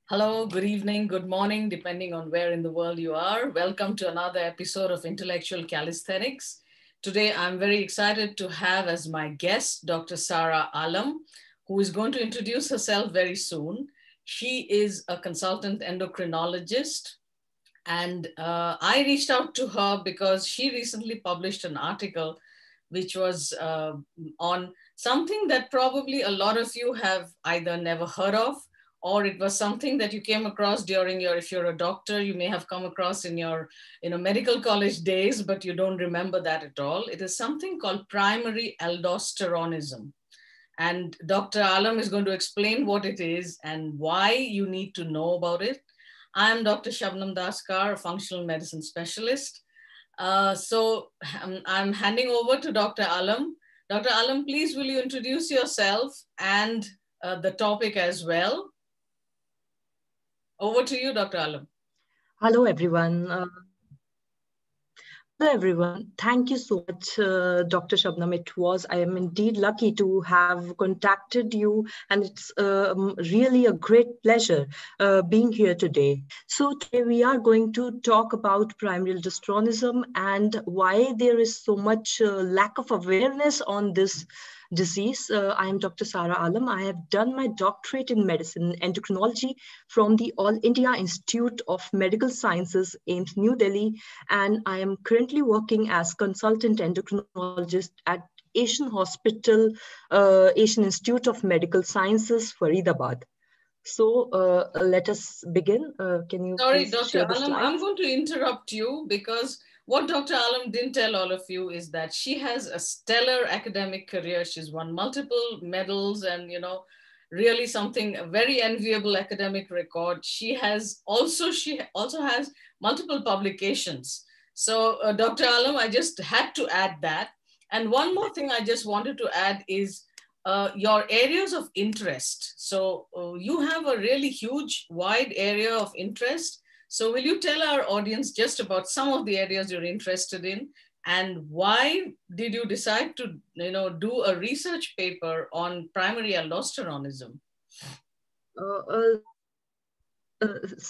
Hello, good evening, good morning, depending on where in the world you are. Welcome to another episode of Intellectual Calisthenics. Today, I'm very excited to have as my guest Dr. Sara Alam, who is going to introduce herself very soon. She is a consultant endocrinologist, and I reached out to her because she recently published an article which was on something that probably a lot of you have either never heard of, or it was something that you came across during your, if you're a doctor, you may have come across in your medical college days, but you don't remember that at all. It is something called primary aldosteronism. And Dr. Alam is going to explain what it is and why you need to know about it. I'm Dr. Shabnam Daskar, a functional medicine specialist. I'm handing over to Dr. Alam. Dr. Alam, please will you introduce yourself and the topic as well? Over to you, Dr. Alam. Hello, everyone. Thank you so much, Dr. Shabnam. I am indeed lucky to have contacted you, and it's really a great pleasure being here today. So today we are going to talk about primary aldosteronism and why there is so much lack of awareness on this disease. I am Dr. Sara Alam. I have done my doctorate in medicine endocrinology from the All India Institute of Medical Sciences, AIIMS, New Delhi, and I am currently working as consultant endocrinologist at Asian Hospital, Asian Institute of Medical Sciences, Faridabad. So let us begin. Can you Sorry, please share Dr. the Alam, slides? I'm going to interrupt you because what Dr. Alam didn't tell all of you is that she has a stellar academic career. She's won multiple medals and, really something, a very enviable academic record. She also has multiple publications. So Dr. Alam, I just had to add that. And one more thing I just wanted to add is your areas of interest. So you have a really huge, wide area of interest. So will you tell our audience just about some of the areas you're interested in and why did you decide to do a research paper on primary aldosteronism?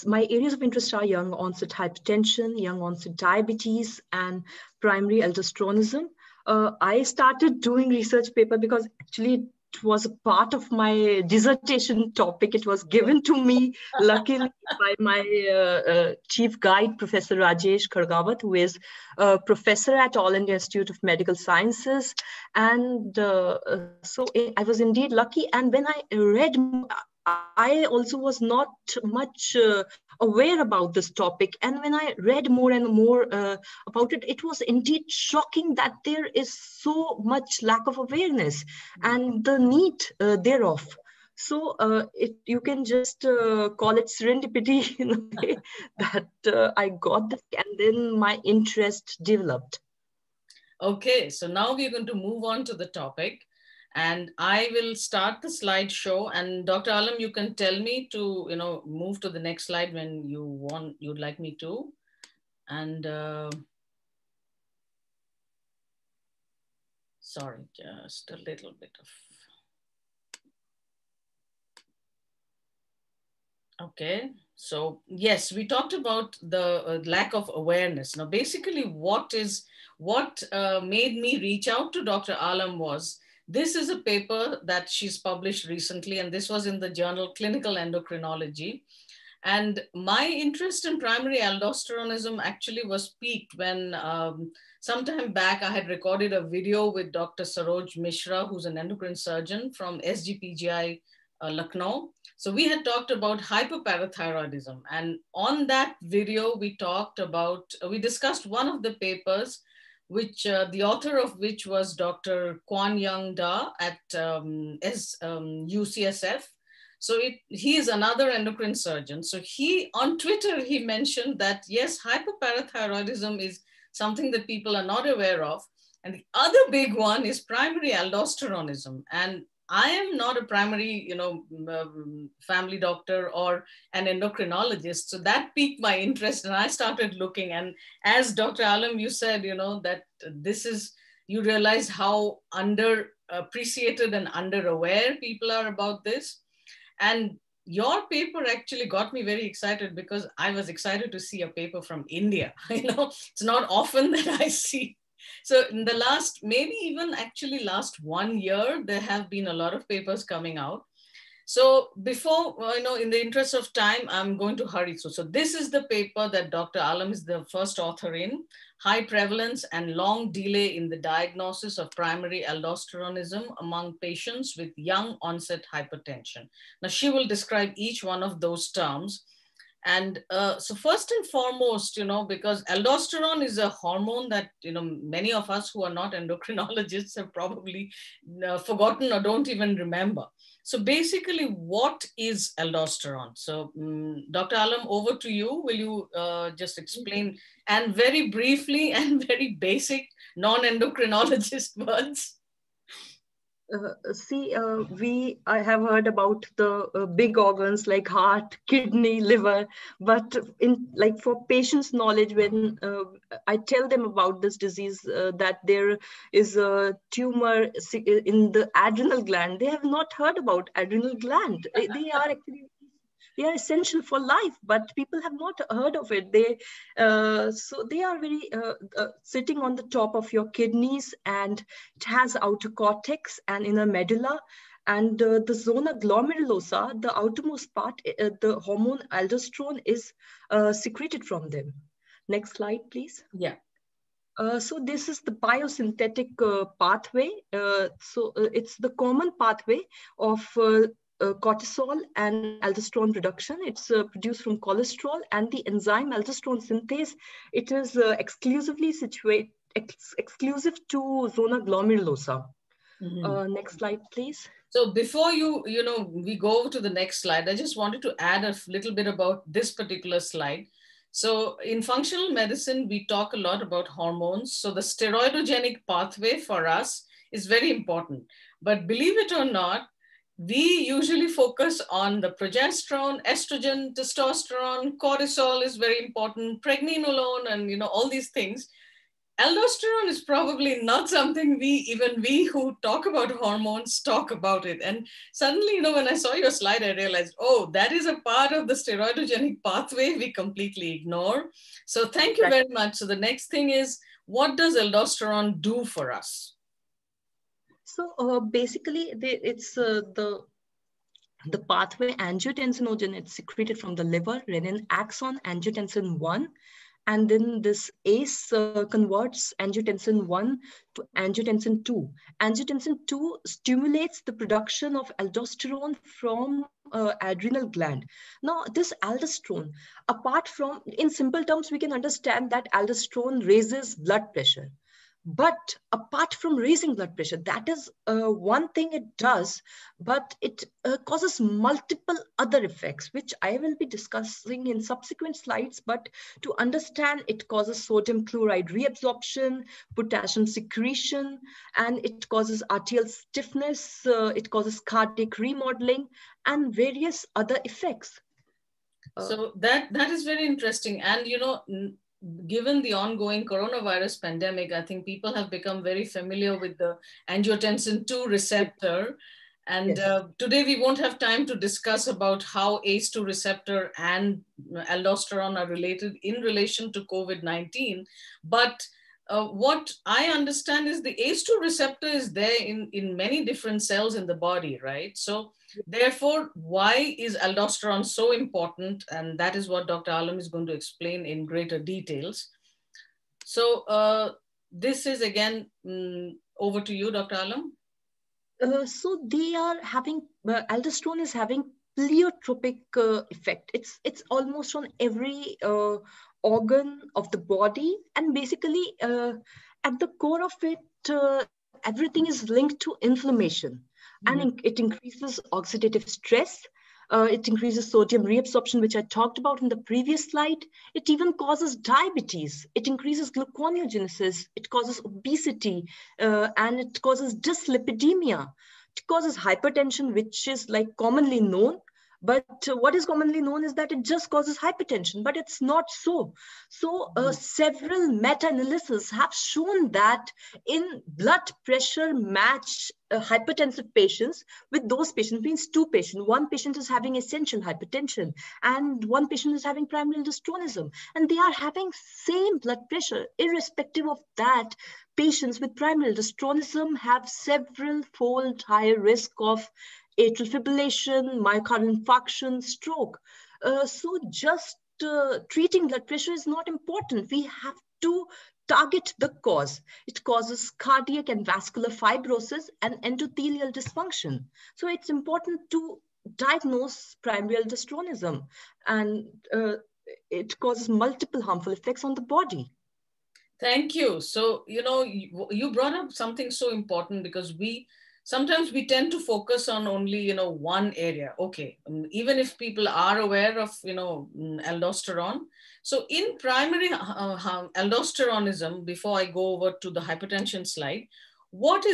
My areas of interest are young onset hypertension, young onset diabetes, and primary aldosteronism. I started doing research paper because actually it was a part of my dissertation topic. It was given to me, luckily, by my chief guide, Professor Rajesh Khargawat, who is a professor at All India Institute of Medical Sciences. And so I was indeed lucky. And when I read, I also was not much aware about this topic. And when I read more and more about it, it was indeed shocking that there is so much lack of awareness and the need thereof. So you can just call it serendipity in a way that I got this, and then my interest developed. Okay, so now we're going to move on to the topic. And I will start the slideshow. And Dr. Alam, you can tell me to, move to the next slide when you'd like me to. And sorry, just a little bit of. Okay, so yes, we talked about the lack of awareness. Now, basically what made me reach out to Dr. Alam was, this is a paper that she's published recently, and this was in the journal Clinical Endocrinology. And my interest in primary aldosteronism actually was piqued when sometime back I had recorded a video with Dr. Saroj Mishra, who's an endocrine surgeon from SGPGI Lucknow. So we had talked about hyperparathyroidism. And on that video, we discussed one of the papers which the author of which was Dr. Kwan Young Da at UCSF. So he is another endocrine surgeon. So on Twitter, he mentioned that, yes, hyperparathyroidism is something that people are not aware of. And the other big one is primary aldosteronism. And I am not a primary, family doctor or an endocrinologist. So that piqued my interest and I started looking. And as Dr. Alam, you said, that you realize how underappreciated and underaware people are about this. And your paper actually got me very excited because I was excited to see a paper from India. It's not often that I see. So in the last, maybe even actually last 1 year, there have been a lot of papers coming out. So before, in the interest of time, I'm going to hurry through. So this is the paper that Dr. Alam is the first author in, High Prevalence and Long Delay in the Diagnosis of Primary Aldosteronism Among Patients with Young Onset Hypertension. Now she will describe each one of those terms. And so first and foremost, because aldosterone is a hormone that, many of us who are not endocrinologists have probably forgotten or don't even remember. So basically, what is aldosterone? So Dr. Alam, over to you. Will you just explain, and very briefly and very basic non-endocrinologist words? I have heard about the big organs like heart, kidney, liver, but for patients' knowledge, when I tell them about this disease, that there is a tumor in the adrenal gland, they have not heard about adrenal gland. They are actually essential for life, but people have not heard of it. So they are very sitting on the top of your kidneys, and it has outer cortex and inner medulla, and the zona glomerulosa, the outermost part, the hormone aldosterone is secreted from them. Next slide, please. Yeah. So this is the biosynthetic pathway. It's the common pathway of cortisol and aldosterone production. It's produced from cholesterol, and the enzyme aldosterone synthase, it is exclusively exclusive to zona glomerulosa. Next slide, please. So before we go over to the next slide, I just wanted to add a little bit about this particular slide. So in functional medicine, we talk a lot about hormones. So the steroidogenic pathway for us is very important. But believe it or not, we usually focus on the progesterone, estrogen, testosterone, cortisol is very important, pregnenolone, and all these things. Aldosterone is probably not something we who talk about hormones talk about it. And suddenly, when I saw your slide, I realized, oh, that is a part of the steroidogenic pathway we completely ignore. So thank you very much. So the next thing is, what does aldosterone do for us? So basically, it's the pathway angiotensinogen. It's secreted from the liver. Renin acts on angiotensin 1. And then this ACE converts angiotensin 1 to angiotensin 2. Angiotensin 2 stimulates the production of aldosterone from adrenal gland. Now, this aldosterone, apart from, in simple terms, we can understand that aldosterone raises blood pressure. But apart from raising blood pressure, that is one thing it does, but it causes multiple other effects, which I will be discussing in subsequent slides. But to understand, it causes sodium chloride reabsorption, potassium secretion, and it causes arterial stiffness, it causes cardiac remodeling, and various other effects. So that is very interesting. And, given the ongoing coronavirus pandemic, I think people have become very familiar with the angiotensin 2 receptor. And today we won't have time to discuss about how ACE2 receptor and aldosterone are related in relation to COVID-19. But what I understand is the ACE2 receptor is there in many different cells in the body, right? So therefore, why is aldosterone so important? And that is what Dr. Alam is going to explain in greater details. So this is again, over to you, Dr. Alam. So they are having, aldosterone is having pleiotropic effect. It's almost on every organ of the body, and basically at the core of it, everything is linked to inflammation. And it increases oxidative stress. It increases sodium reabsorption, which I talked about in the previous slide. It even causes diabetes. It increases gluconeogenesis. It causes obesity, and it causes dyslipidemia. It causes hypertension, which is like commonly known. But what is commonly known is that it just causes hypertension, but it's not so. So several meta-analyses have shown that in blood pressure match hypertensive patients with those patients, means two patients. One patient is having essential hypertension and one patient is having primary aldosteronism, and they are having same blood pressure. Irrespective of that, patients with primary aldosteronism have several fold higher risk of atrial fibrillation, myocardial infarction, stroke. So just treating blood pressure is not important. We have to target the cause. It causes cardiac and vascular fibrosis and endothelial dysfunction. So it's important to diagnose primary aldosteronism, and it causes multiple harmful effects on the body. Thank you. So, you brought up something so important, because sometimes we tend to focus on only, one area. Okay. Even if people are aware of, aldosterone. So in primary aldosteronism, before I go over to the hypertension slide, what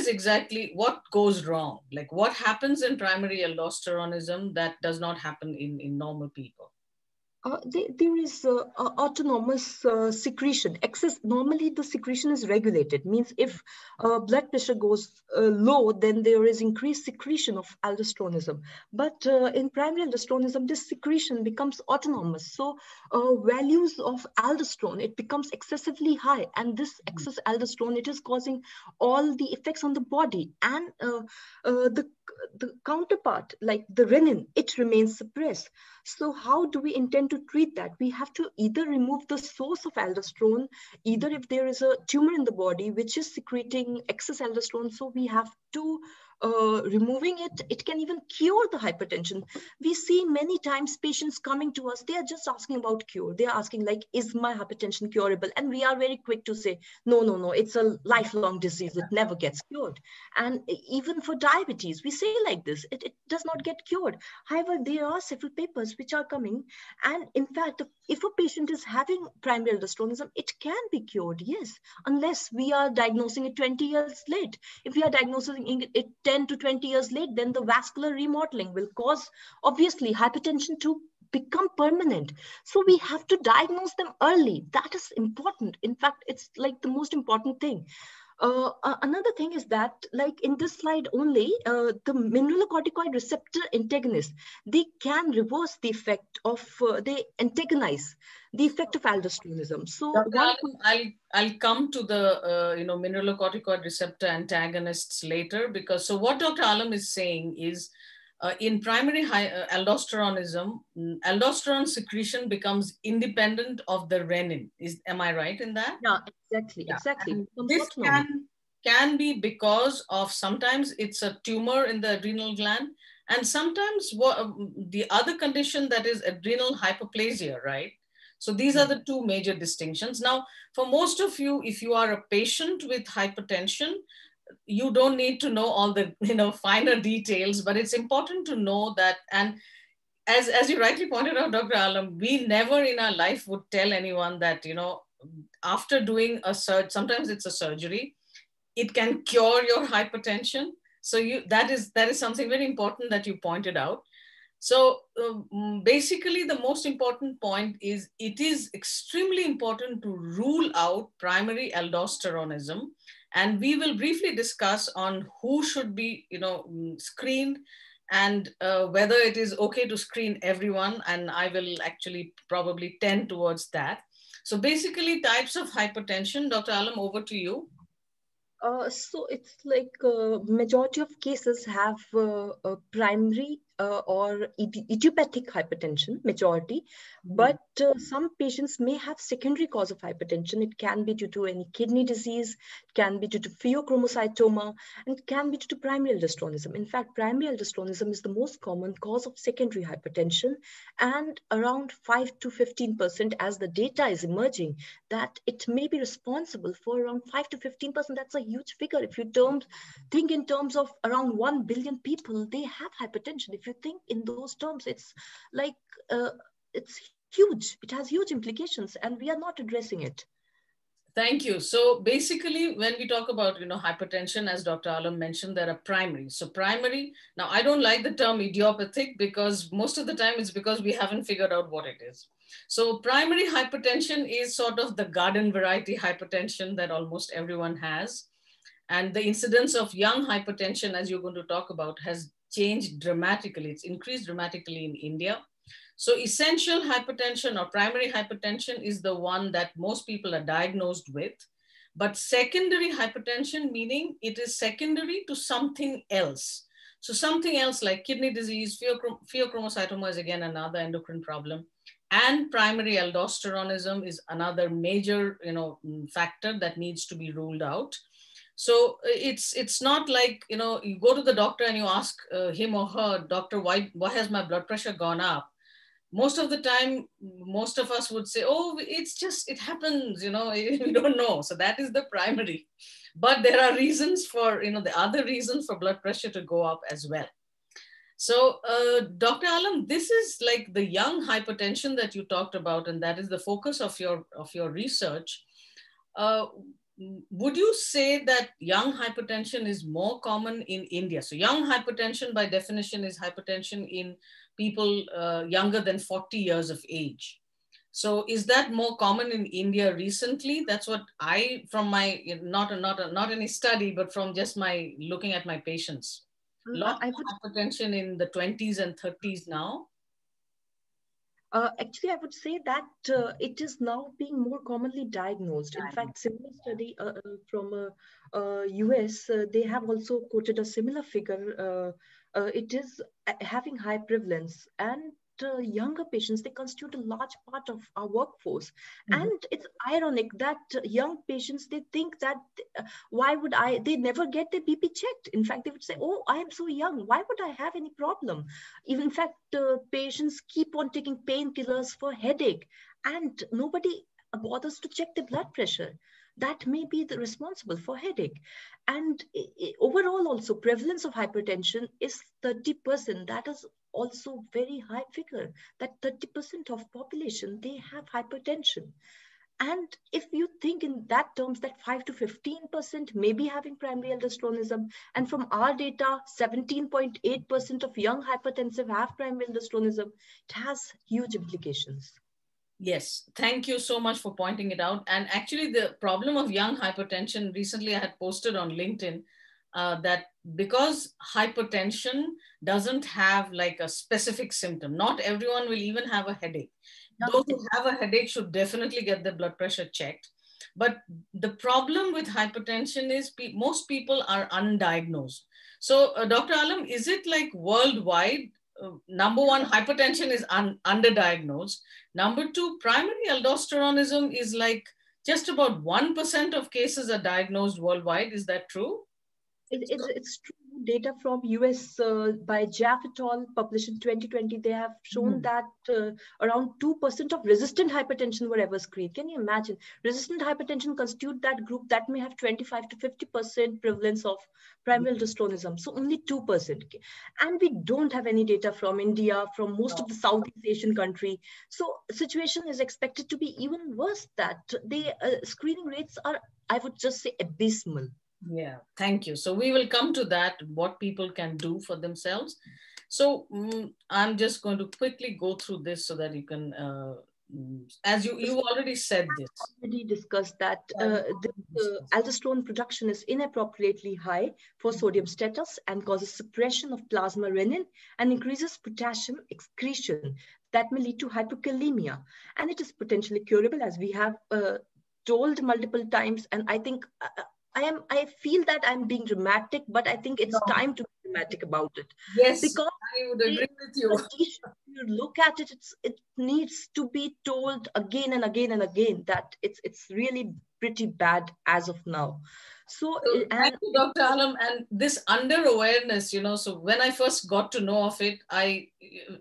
goes wrong? Like, what happens in primary aldosteronism that does not happen in normal people? There is autonomous secretion. Normally the secretion is regulated, means if blood pressure goes low, then there is increased secretion of aldosteronism. But in primary aldosteronism, this secretion becomes autonomous. So values of aldosterone, it becomes excessively high. And this excess aldosterone, it is causing all the effects on the body. And the counterpart, like the renin, it remains suppressed. So how do we intend to treat that? We have to either remove the source of aldosterone, either if there is a tumor in the body which is secreting excess aldosterone, so we have to removing it. It can even cure the hypertension. We see many times patients coming to us, they are just asking about cure. They are asking like, is my hypertension curable? And we are very quick to say, no, it's a lifelong disease. It never gets cured. And even for diabetes, we say like this, it does not get cured. However, there are several papers which are coming. And in fact, if a patient is having primary aldosteronism, it can be cured, yes, unless we are diagnosing it 20 years late. If we are diagnosing it 10 to 20 years late, then the vascular remodeling will cause, obviously, hypertension to become permanent. So we have to diagnose them early. That is important. In fact, it's like the most important thing. Another thing is that, like in this slide only, the mineralocorticoid receptor antagonists, they can reverse the effect of, they antagonize the effect of aldosteronism. So I'll come to the mineralocorticoid receptor antagonists later, because so what Dr. Alam is saying is, in primary aldosteronism, aldosterone secretion becomes independent of the renin. Am I right in that? Yeah, exactly. And this can be because of, sometimes it's a tumor in the adrenal gland, and sometimes the other condition, that is adrenal hyperplasia, right? So these are the two major distinctions. Now, for most of you, if you are a patient with hypertension, you don't need to know all the finer details, but it's important to know that. And as you rightly pointed out, Dr. Alam, we never in our life would tell anyone that after doing a sometimes it's a surgery, it can cure your hypertension. So that is something very important that you pointed out. So basically, the most important point is, it is extremely important to rule out primary aldosteronism. And we will briefly discuss on who should be screened, and whether it is okay to screen everyone. And I will actually probably tend towards that. So basically, types of hypertension. Dr. Alam, over to you. So it's like majority of cases have primary or idiopathic hypertension, majority, but some patients may have secondary cause of hypertension. It can be due to any kidney disease, it can be due to pheochromocytoma, and it can be due to primary aldosteronism. In fact, primary aldosteronism is the most common cause of secondary hypertension, and around 5 to 15%, as the data is emerging, that it may be responsible for around 5 to 15%. That's a huge figure. If you think in terms of around 1 billion people, they have hypertension. If you think in those terms, it's like, it's huge. It has huge implications, and we are not addressing it. Thank you. So basically, when we talk about, hypertension, as Dr. Alam mentioned, there are primary. So primary, now I don't like the term idiopathic because most of the time it's because we haven't figured out what it is. So primary hypertension is sort of the garden variety hypertension that almost everyone has. And the incidence of young hypertension, as you're going to talk about, has changed dramatically. It's increased dramatically in India. So essential hypertension or primary hypertension is the one that most people are diagnosed with. But secondary hypertension, meaning it is secondary to something else. So something else like kidney disease, pheochromocytoma is again another endocrine problem. And primary aldosteronism is another major factor that needs to be ruled out. So it's not like, you go to the doctor and you ask him or her, doctor, why has my blood pressure gone up? Most of the time, most of us would say, oh, it happens, we don't know. So that is the primary. But there are reasons for, the other reasons for blood pressure to go up as well. So Dr. Alam, this is like the young hypertension that you talked about, and that is the focus of your research. Would you say that young hypertension is more common in India? So young hypertension by definition is hypertension in people younger than 40 years of age. So is that more common in India recently? That's what from my, not any study, but from just my looking at my patients. Lot I of would hypertension in the 20s and 30s now. Actually, I would say that it is now being more commonly diagnosed. In fact, similar study from US, they have also quoted a similar figure. It is having high prevalence, and younger patients, they constitute a large part of our workforce. Mm-hmm. And it's ironic that young patients, they think that they never get their BP checked. In fact, they would say, oh, I am so young, why would I have any problem? Even in fact, patients keep on taking painkillers for headache, and nobody bothers to check the blood pressure. That may be responsible for headache. And overall also, prevalence of hypertension is 30%. That is also very high figure, that 30% of population, they have hypertension. And if you think in that terms, that 5 to 15% may be having primary aldosteronism, and from our data, 17.8% of young hypertensive have primary aldosteronism, it has huge implications. Yes, thank you so much for pointing it out. And actually, the problem of young hypertension, recently I had posted on LinkedIn that because hypertension doesn't have like a specific symptom, not everyone will even have a headache. Those who have a headache should definitely get their blood pressure checked. But the problem with hypertension is most people are undiagnosed. So, Dr. Alam, is it like worldwide? Number one, hypertension is underdiagnosed. Number two, primary aldosteronism is like just about 1% of cases are diagnosed worldwide. Is that true? It's true. Data from US by Jaff et al. Published in 2020, they have shown that around 2% of resistant hypertension were ever screened. Can you imagine? Resistant hypertension constitute that group that may have 25 to 50% prevalence of primary aldosteronism. So only 2%. And we don't have any data from India, from most of the Southeast Asian country. So situation is expected to be even worse, that the screening rates are, I would just say, abysmal. Yeah, thank you. So we will come to that, what people can do for themselves. So I'm just going to quickly go through this so that you can, as you already said this. Already discussed that aldosterone production is inappropriately high for sodium status and causes suppression of plasma renin and increases potassium excretion that may lead to hypokalemia. And it is potentially curable, as we have told multiple times. And I think I feel that I'm being dramatic, but I think it's time to be dramatic about it. Yes, because I would agree with you. You look at it, it needs to be told again and again and again that it's really pretty bad as of now. So thank you, Dr. Alam. And this under awareness, so when I first got to know of it,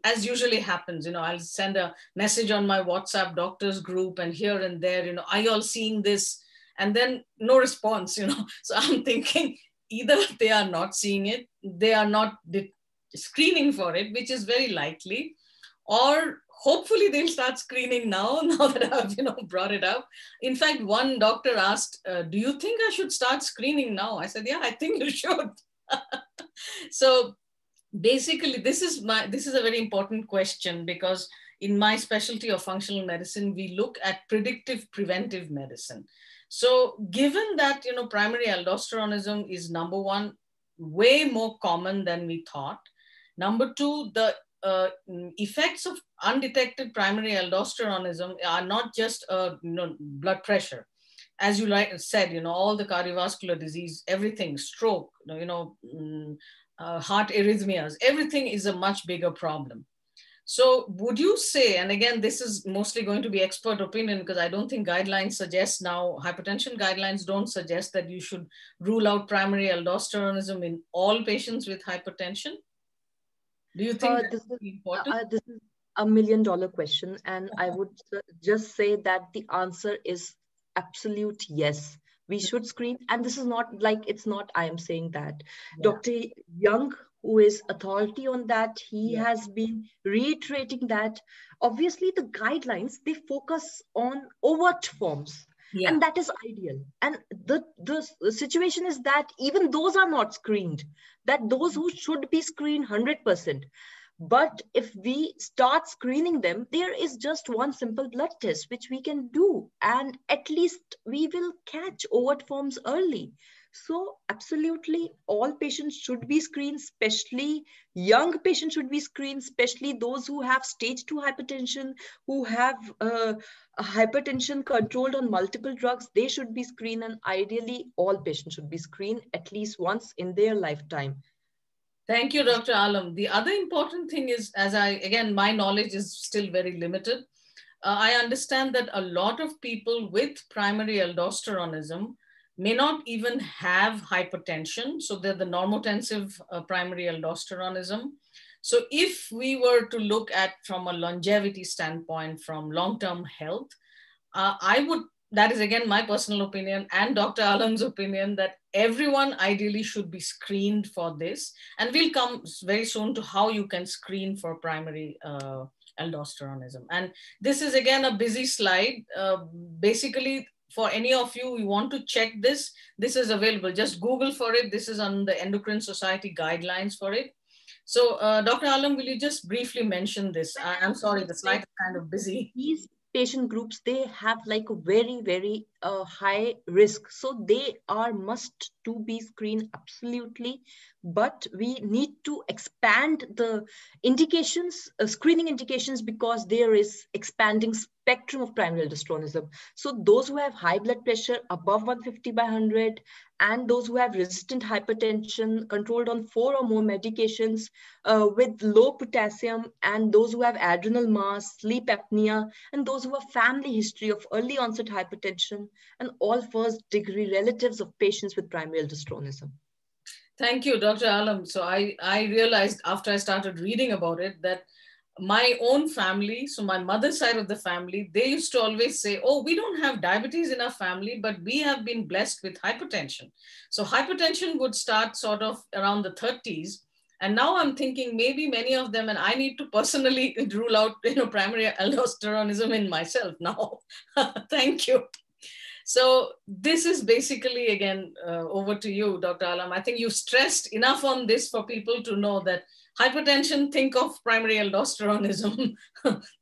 as usually happens, I'll send a message on my WhatsApp doctors group and here and there, are you all seeing this? And then no response, So I'm thinking either they are not seeing it, they are not screening for it, which is very likely, or hopefully they'll start screening now that I've, brought it up. In fact, one doctor asked, do you think I should start screening now? I said, yeah, I think you should. So basically, this is a very important question, because in my specialty of functional medicine, we look at predictive preventive medicine. So given that, primary aldosteronism is, number one, way more common than we thought. Number two, the effects of undetected primary aldosteronism are not just blood pressure. As you said, all the cardiovascular disease, everything, stroke, heart arrhythmias, everything is a much bigger problem. So would you say, and again, this is mostly going to be expert opinion, because I don't think guidelines suggest now, hypertension guidelines don't suggest that you should rule out primary aldosteronism in all patients with hypertension? Do you think this is important? This is $1 million question, and I would just say that the answer is absolute yes. We should screen, and this is not like, it's not I am saying that. Yeah. Dr. Young, who is authority on that, he Yeah. has been reiterating that. Obviously, the guidelines, they focus on overt forms. Yeah. And that is ideal. And the situation is that even those are not screened, that those who should be screened 100%. But if we start screening them, there is just one simple blood test which we can do, and at least we will catch overt forms early. So absolutely, all patients should be screened, especially young patients should be screened, especially those who have stage 2 hypertension, who have hypertension controlled on multiple drugs. They should be screened, and ideally all patients should be screened at least once in their lifetime. Thank you, Dr. Alam. The other important thing is, again, my knowledge is still very limited. I understand that a lot of people with primary aldosteronism may not even have hypertension. So they're the normotensive primary aldosteronism. So if we were to look at from a longevity standpoint, from long-term health, that is again my personal opinion and Dr. Alam's opinion, that everyone ideally should be screened for this. And we'll come very soon to how you can screen for primary aldosteronism. And this is again a busy slide. Basically, for any of you who want to check this, this is available. Just Google for it. This is on the Endocrine Society guidelines for it. So Dr. Alam, will you just briefly mention this? I'm sorry, the slide is kind of busy. These patient groups, they have like a very, very high risk. So they are must to be screened, absolutely. But we need to expand the indications, screening indications, because there is expanding spectrum of primary aldosteronism. So those who have high blood pressure above 150/100, and those who have resistant hypertension controlled on 4 or more medications with low potassium, and those who have adrenal mass, sleep apnea, and those who have family history of early onset hypertension, and all first degree relatives of patients with primary aldosteronism. Thank you, Dr. Alam. So I realized after I started reading about it that my own family, so my mother's side of the family, they used to always say, oh, we don't have diabetes in our family, but we have been blessed with hypertension. So hypertension would start sort of around the 30s. And now I'm thinking maybe many of them, and I need to personally rule out primary aldosteronism in myself now. Thank you. So this is basically, again, over to you, Dr. Alam. I think you stressed enough on this for people to know that hypertension, think of primary aldosteronism.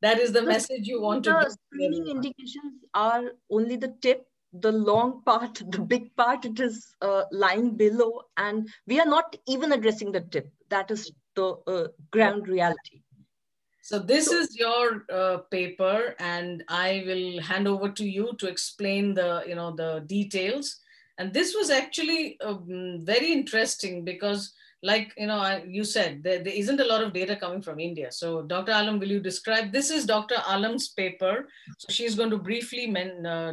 That is the message you want to give. The screening indications are only the tip. The long part, the big part, it is lying below, and we are not even addressing the tip. That is the ground reality. So this is your paper, and I will hand over to you to explain the details. And this was actually very interesting because, like you said, there isn't a lot of data coming from India. So Dr. Alam, will you describe? This is Dr. Alam's paper. So she's going to briefly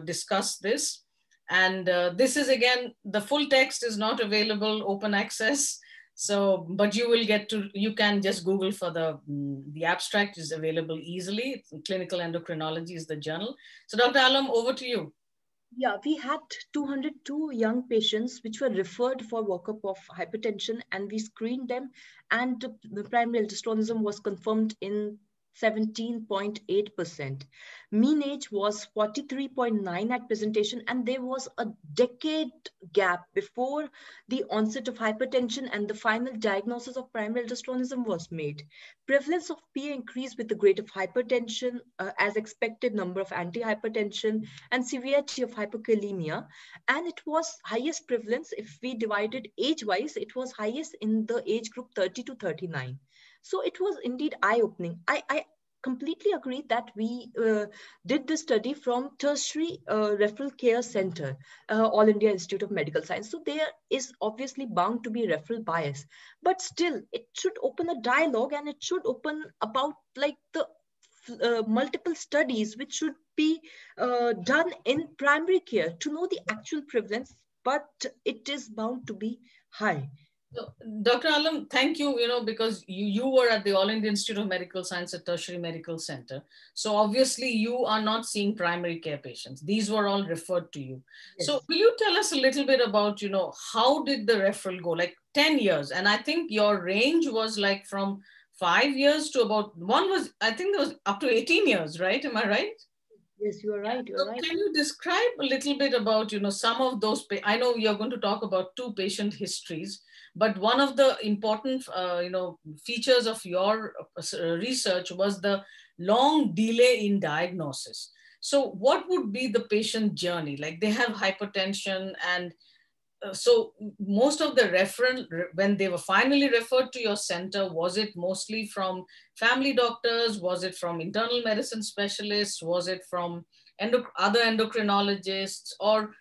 discuss this. And this is, again, the full text is not available, open access. So, but you can just Google for the abstract is available easily. Clinical Endocrinology is the journal. So Dr. Alam, over to you. Yeah, we had 202 young patients which were referred for workup of hypertension, and we screened them, and the primary aldosteronism was confirmed in 17.8%. Mean age was 43.9 at presentation, and there was a decade gap before the onset of hypertension and the final diagnosis of primary aldosteronism was made. Prevalence of PA increased with the grade of hypertension, as expected, number of antihypertension, and severity of hypokalemia. And it was highest prevalence, if we divided age-wise, it was highest in the age group 30 to 39. So it was indeed eye-opening. I completely agree that we did this study from Tertiary Referral Care Center, All India Institute of Medical Science. So there is obviously bound to be referral bias, but still it should open a dialogue, and it should open about like the multiple studies which should be done in primary care to know the actual prevalence, but it is bound to be high. So, Dr. Alam, thank you, because you were at the All India Institute of Medical Science at Tertiary Medical Center. So obviously you are not seeing primary care patients. These were all referred to you. Yes. So will you tell us a little bit about, how did the referral go? Like 10 years. And I think your range was like from 5 years to about, I think it was up to 18 years, right? Am I right? Yes, you are right. You're right. Can you describe a little bit about, some of those, I know you're going to talk about 2 patient histories, but one of the important, features of your research was the long delay in diagnosis. So what would be the patient journey? Like they have hypertension, and so most of the when they were finally referred to your center, was it mostly from family doctors? Was it from internal medicine specialists? Was it from other endocrinologists or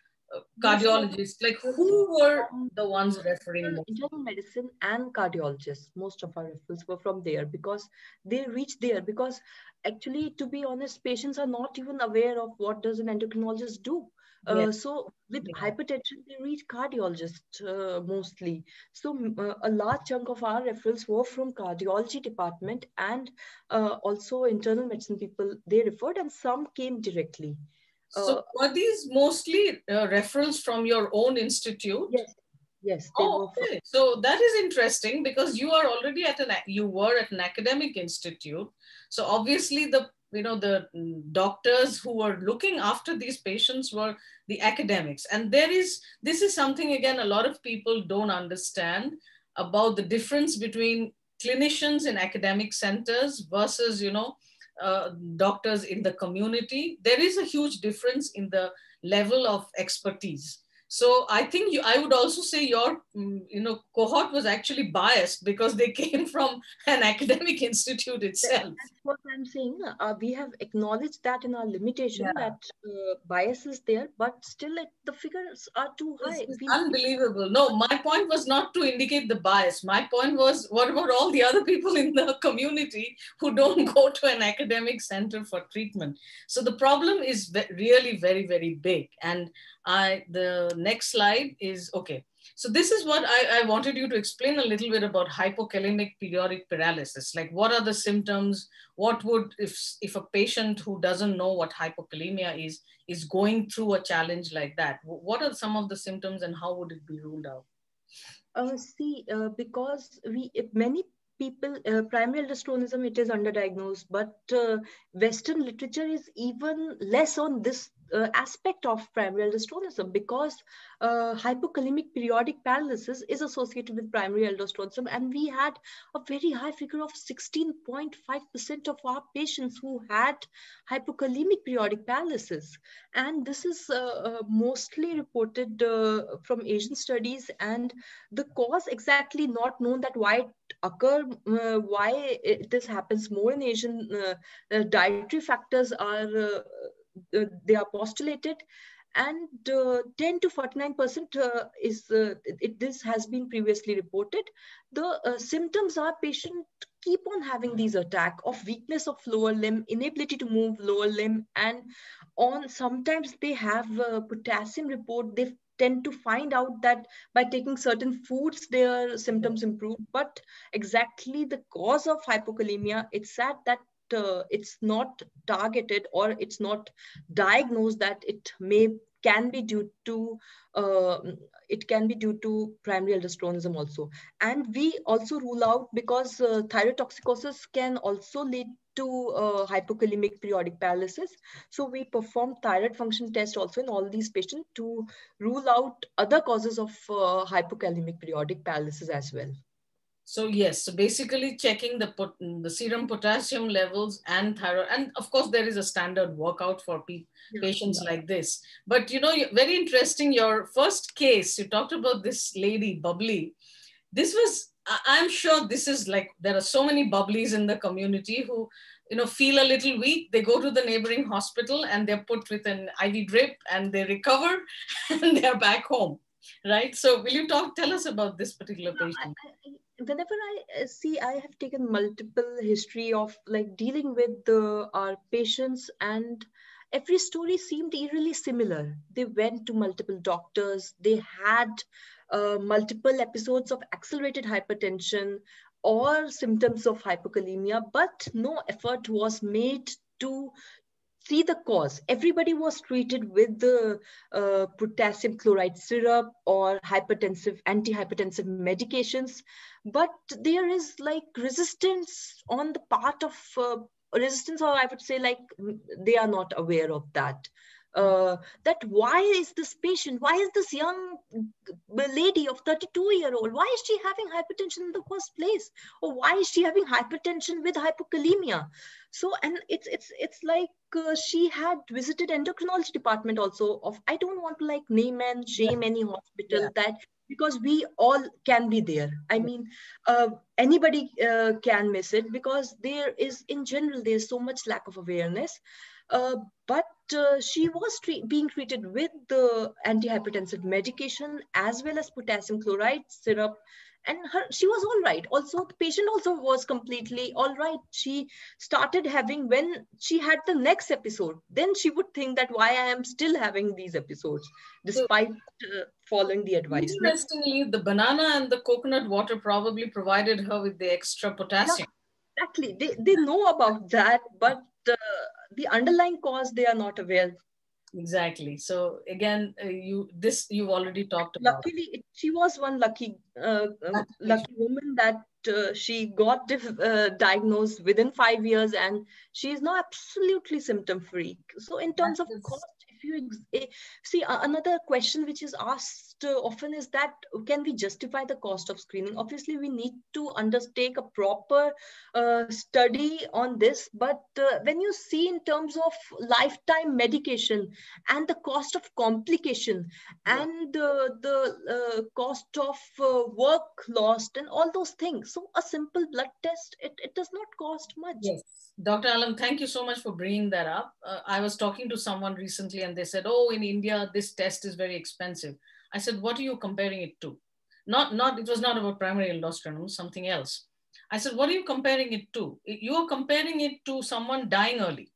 cardiologists? Like who were the ones referring most? Internal medicine and cardiologists. Most of our referrals were from there because they reach there. Because actually, to be honest, patients are not even aware of what does an endocrinologist do. Yes. So with hypertension, they reach cardiologists mostly. So a large chunk of our referrals were from cardiology department, and also internal medicine people they referred, and some came directly. So were these mostly referrals from your own institute? Yes. Yes. Okay. So that is interesting because you are already you were at an academic institute. So obviously the the doctors who were looking after these patients were the academics. And this is something, again, a lot of people don't understand about the difference between clinicians in academic centers versus, doctors in the community. There is a huge difference in the level of expertise. So I think I would also say your, cohort was actually biased because they came from an academic institute itself. That's what I'm saying. We have acknowledged that in our limitation that bias is there, but still the figures are too high. It's unbelievable. No, my point was not to indicate the bias. My point was, what about all the other people in the community who don't go to an academic center for treatment? So the problem is really very, very big. And the next slide is, okay. So this is what I wanted you to explain a little bit about hypokalemic periodic paralysis. Like what are the symptoms? What would, if a patient who doesn't know what hypokalemia is going through a challenge like that, what are some of the symptoms and how would it be ruled out? Because many people, primary aldosteronism, it is underdiagnosed, but Western literature is even less on this aspect of primary aldosteronism because hypokalemic periodic paralysis is associated with primary aldosteronism, and we had a very high figure of 16.5% of our patients who had hypokalemic periodic paralysis, and this is mostly reported from Asian studies, and the cause exactly not known, that why it occur, this happens more in Asian. Dietary factors are they are postulated, and 10 to 49% this has been previously reported. The symptoms are patient keep on having these attacks of weakness of lower limb, inability to move lower limb, and sometimes they have potassium report. They tend to find out that by taking certain foods their symptoms improve, but exactly the cause of hypokalemia, it's sad that it's not targeted or it's not diagnosed, that it can be due to primary aldosteronism also. And we also rule out because thyrotoxicosis can also lead to hypokalemic periodic paralysis. So we perform thyroid function test also in all these patients to rule out other causes of hypokalemic periodic paralysis as well. So yes, so basically checking the serum potassium levels and thyroid, and of course there is a standard workout for patients like this. But very interesting. Your first case, you talked about this lady, bubbly. This was, I'm sure this is like, there are so many bubblies in the community who, feel a little weak. They go to the neighboring hospital and they're put with an IV drip and they recover and they're back home, right? So will you tell us about this particular patient? Whenever I see, I have taken multiple history of like dealing with our patients, and every story seemed eerily similar. They went to multiple doctors. They had multiple episodes of accelerated hypertension or symptoms of hypokalemia, but no effort was made to see the cause. Everybody was treated with the potassium chloride syrup or antihypertensive medications, but there is like resistance on the part of resistance, or I would say like they are not aware of that. That why is this young lady of 32-year-old, why is she having hypertension in the first place? Or why is she having hypertension with hypokalemia? So, and it's like she had visited endocrinology department also of, I don't want to like name and shame any hospital, that because we all can be there. I mean, anybody can miss it, because there is, in general, there's so much lack of awareness. But she was being treated with the antihypertensive medication as well as potassium chloride syrup, and she was all right. Also, the patient also was completely all right. She started having, when she had the next episode, then she would think that why I am still having these episodes despite following the advice. Interestingly, the banana and the coconut water probably provided her with the extra potassium. Yeah, exactly. They know about that, but the underlying cause they are not aware. Exactly. So again, you've already talked about. Luckily, she was one lucky woman that she got diagnosed within 5 years, and she is now absolutely symptom free. So in terms of cost, if you see, another question which is asked often is that, can we justify the cost of screening? Obviously, we need to undertake a proper study on this, but when you see in terms of lifetime medication and the cost of complication and the cost of work lost and all those things, so a simple blood test, it does not cost much. Yes. Dr. Alam, thank you so much for bringing that up. I was talking to someone recently and they said, oh, in India, this test is very expensive. I said, what are you comparing it to? It was not about primary aldosterone, something else. I said, what are you comparing it to? You are comparing it to someone dying early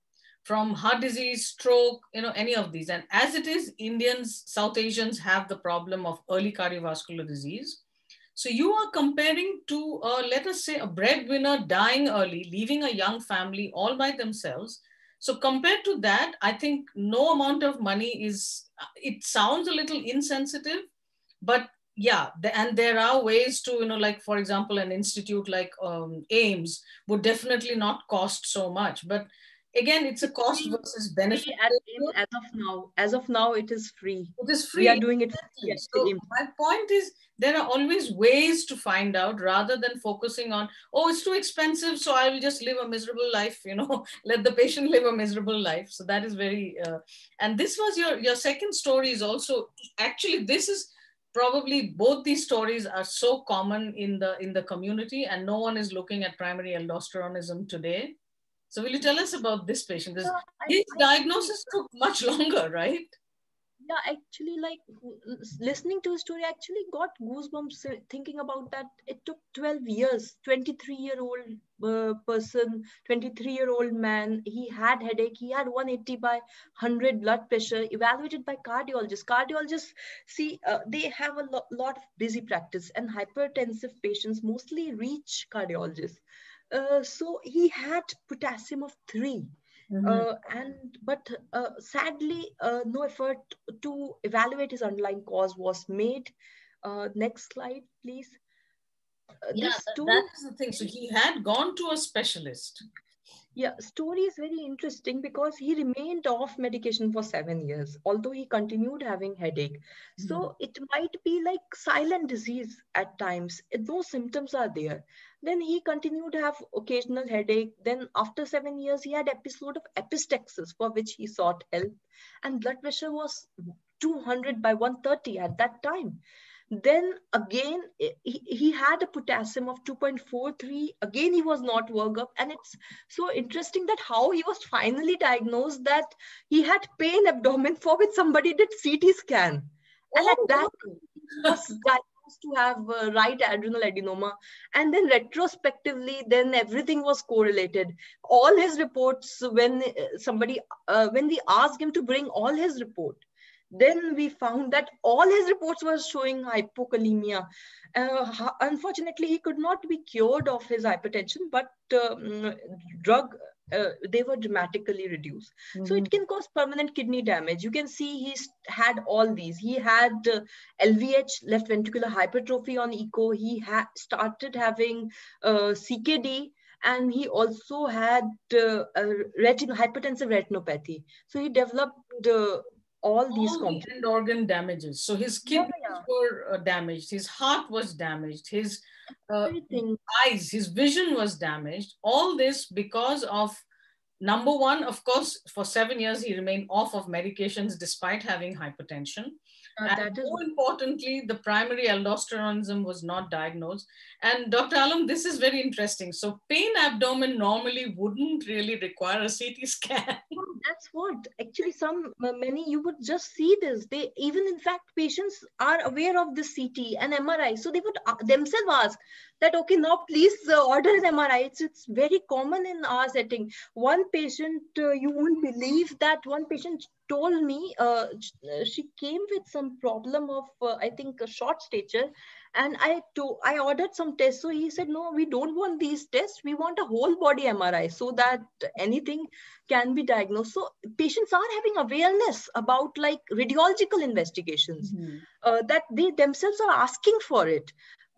from heart disease, stroke, any of these. And as it is, Indians, South Asians have the problem of early cardiovascular disease. So you are comparing to, let us say, a breadwinner dying early, leaving a young family all by themselves. So compared to that, I think no amount of money it sounds a little insensitive, but yeah, and there are ways to, like, for example, an institute like AIMS would definitely not cost so much. But again, it's a cost versus benefit. As of now, it is free. It is free. We are doing it free. So my point is, there are always ways to find out rather than focusing on, oh, it's too expensive, so I will just live a miserable life, let the patient live a miserable life. So that is very, and this was your second story is also, actually, this is probably, both these stories are so common in the community, and no one is looking at primary aldosteronism today. So will you tell us about this patient? His diagnosis took much longer, right? Yeah, actually, like listening to a story, I actually got goosebumps thinking about that. It took 12 years, 23-year-old person, 23-year-old man. He had headache. He had 180/100 blood pressure, evaluated by cardiologists. Cardiologists, see, they have a lot of busy practice, and hypertensive patients mostly reach cardiologists. So he had potassium of 3. But sadly, no effort to evaluate his underlying cause was made. Next slide, please. Yeah, that is the thing. So he had gone to a specialist. Yeah, story is very interesting because he remained off medication for 7 years, although he continued having headache. Mhm. So it might be like silent disease at times. No symptoms are there. Then he continued to have occasional headache. Then after 7 years, he had episode of epistaxis for which he sought help, and blood pressure was 200 by 130 at that time. Then again, he had a potassium of 2.43. Again, he was not worked up. And it's so interesting that how he was finally diagnosed that he had pain abdomen for which somebody did CT scan. And at Oh, that wow. time, he was diagnosed to have right adrenal adenoma. And then retrospectively, then everything was correlated. All his reports, when when we asked him to bring all his report, then we found that all his reports were showing hypokalemia. Unfortunately, he could not be cured of his hypertension, but drug they were dramatically reduced. So Mhm. it can cause permanent kidney damage. You can see he's had all these. He had LVH, left ventricular hypertrophy on echo. He started having CKD, and he also had hypertensive retinopathy. So he developed all these All the complications. end organ damages. So his Yeah, kidneys yeah, were damaged, his heart was damaged, his uh, everything. eyes, his vision was damaged. All this because of number one, of course, for 7 years he remained off of medications despite having hypertension. And That is more importantly, the primary aldosteronism was not diagnosed. And Dr. Alam, this is very interesting. So pain abdomen normally wouldn't really require a CT scan. That's what actually some many you would just see this. They even in fact patients are aware of the CT and MRI, so they would themselves ask that okay now please order an MRI. It's very common in our setting. One patient you won't believe that one patient told me she came with some problem of I think a short stature, and I ordered some tests. So he said no, we don't want these tests. We want a whole body MRI so that anything can be diagnosed. So patients are having awareness about like radiological investigations, Mhm. that they themselves are asking for it.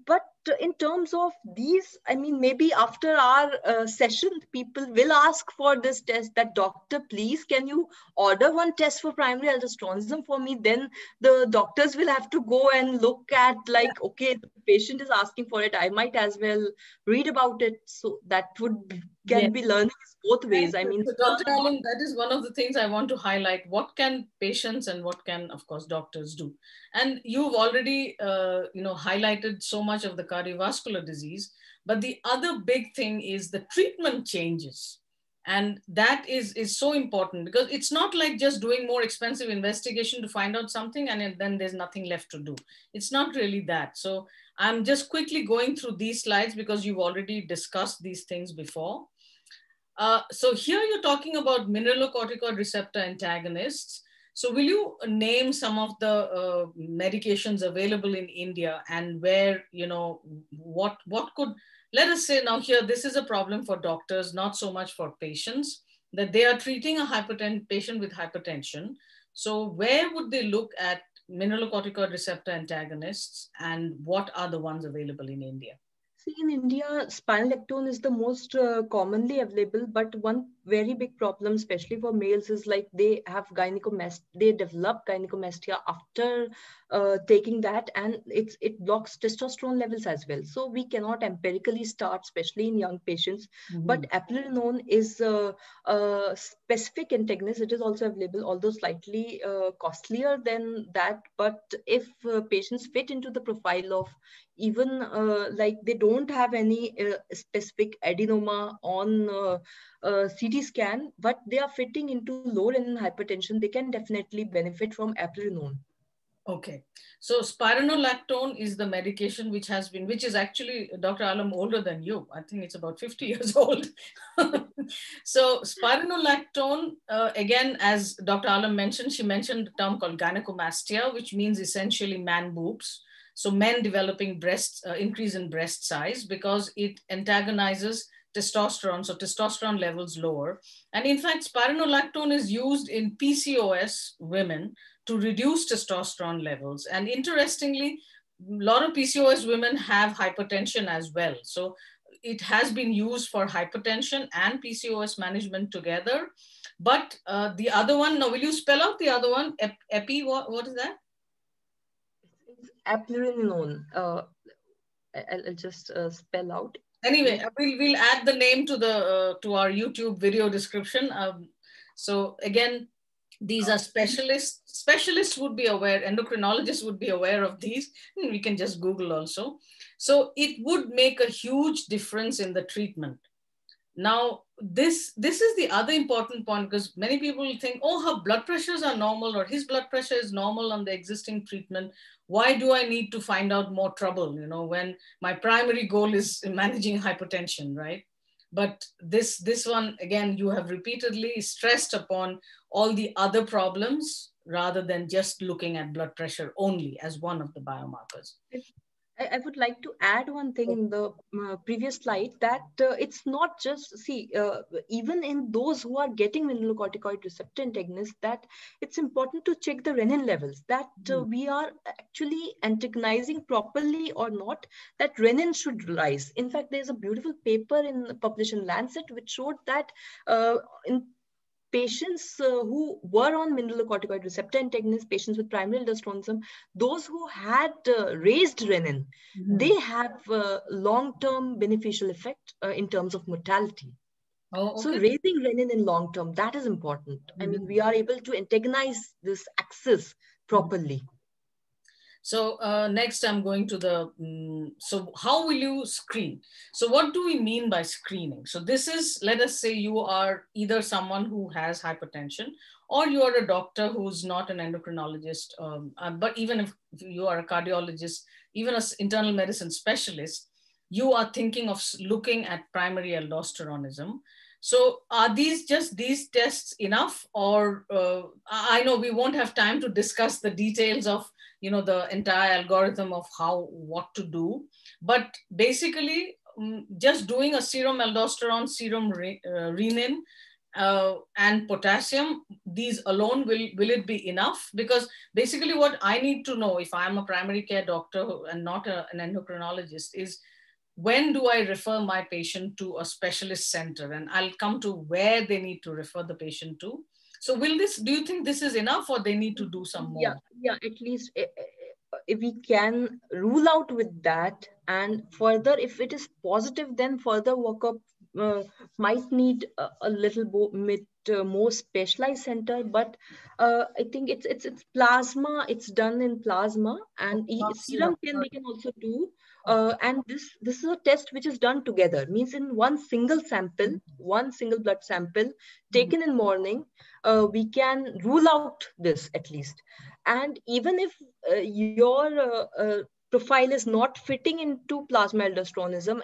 But in terms of these, I mean, maybe after our session, people will ask for this test that doctor, please, can you order one test for primary aldosteronism for me? Then the doctors will have to go and look at like, okay, the patient is asking for it. I might as well read about it. So that Yeah. can be learning both ways. I mean, So, Dr. Alam, that is one of the things I want to highlight. What can patients and what can, of course, doctors do? And you've already, highlighted so much of the cardiovascular disease. But the other big thing is the treatment changes. And that is so important because it's not like just doing more expensive investigation to find out something and then there's nothing left to do. It's not really that. So I'm just quickly going through these slides because you've already discussed these things before. So here you're talking about mineralocorticoid receptor antagonists. So will you name some of the medications available in India and where, what could, let us say now here, this is a problem for doctors, not so much for patients, that they are treating a patient with hypertension. So where would they look at mineralocorticoid receptor antagonists and what are the ones available in India? see, in India, spironolactone is the most commonly available, but one very big problem, especially for males, is like they have gynecomastia. They develop gynecomastia after taking that, and it blocks testosterone levels as well. So we cannot empirically start, especially in young patients. But Mhm. eplerenone is a specific antagonist. It is also available, although slightly costlier than that. But if patients fit into the profile of even like they don't have any specific adenoma on CT scan, but they are fitting into low renin hypertension, they can definitely benefit from eplerenone. Okay. So spironolactone is the medication which is actually, Dr. Alam, older than you. I think it's about 50 years old. So spironolactone, again, as Dr. Alam mentioned, she mentioned a term called gynecomastia, which means essentially man boobs. So men developing increase in breast size because it antagonizes testosterone. So testosterone levels lower. And in fact, spironolactone is used in PCOS women to reduce testosterone levels. And interestingly, a lot of PCOS women have hypertension as well. So it has been used for hypertension and PCOS management together. But the other one, now will you spell out the other one? Epi, what is that? It's Eplerenone. I'll just spell out. Anyway, we'll add the name to the to our YouTube video description. So again, these are specialists. Specialists would be aware, endocrinologists would be aware of these. We can just Google also. So it would make a huge difference in the treatment. Now, this is the other important point, because many people think, oh, her blood pressures are normal, or his blood pressure is normal on the existing treatment. Why do I need to find out more trouble, you know, when my primary goal is managing hypertension, right? But this one, again, you have repeatedly stressed upon all the other problems rather than just looking at blood pressure only as one of the biomarkers. I would like to add one thing in the previous slide, that it's not just, even in those who are getting mineralocorticoid receptor antagonists, that it's important to check the renin levels, that we are actually antagonizing properly or not, that renin should rise. In fact, there's a beautiful paper published in Lancet which showed that in patients who were on mineralocorticoid receptor antagonists, patients with primary aldosteronism, those who had raised renin, they have long-term beneficial effect in terms of mortality. Oh, okay. So raising renin in long term, that is important. I mean, we are able to antagonize this axis properly. So next I'm going to the, so how will you screen? So what do we mean by screening? So this is, let us say you are either someone who has hypertension, or you are a doctor who's not an endocrinologist, but even if you are a cardiologist, even an internal medicine specialist, you are thinking of looking at primary aldosteronism. So are these tests enough? Or I know we won't have time to discuss the details of, you know, the entire algorithm of what to do, but basically just doing a serum aldosterone, serum renin, and potassium, these alone, will it be enough? Because basically what I need to know, if I'm a primary care doctor and not an endocrinologist, is when do I refer my patient to a specialist center? And I'll come to where they need to refer the patient to. So do you think this is enough, or they need to do some more? Yeah, at least if we can rule out with that, and further, if it is positive, then further workup might need a little bit more specialized center. But I think it's plasma. It's done in plasma, and serum we can also do. And this is a test which is done together. Means in one single blood sample taken in morning, we can rule out this at least. And even if your profile is not fitting into plasma aldosteronism,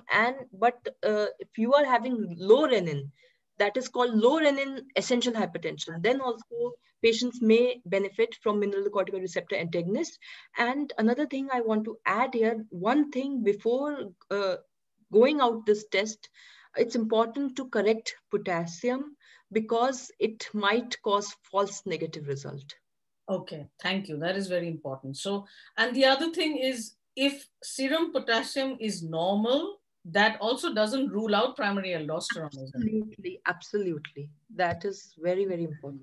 but if you are having low renin, that is called low renin essential hypertension, then also patients may benefit from mineralocorticoid receptor antagonist. And another thing I want to add here, one thing before going out this test, it's important to correct potassium, because it might cause false negative result. Okay, thank you. That is very important. So, and the other thing is, if serum potassium is normal, that also doesn't rule out primary aldosteronism. Absolutely. That is very, very important.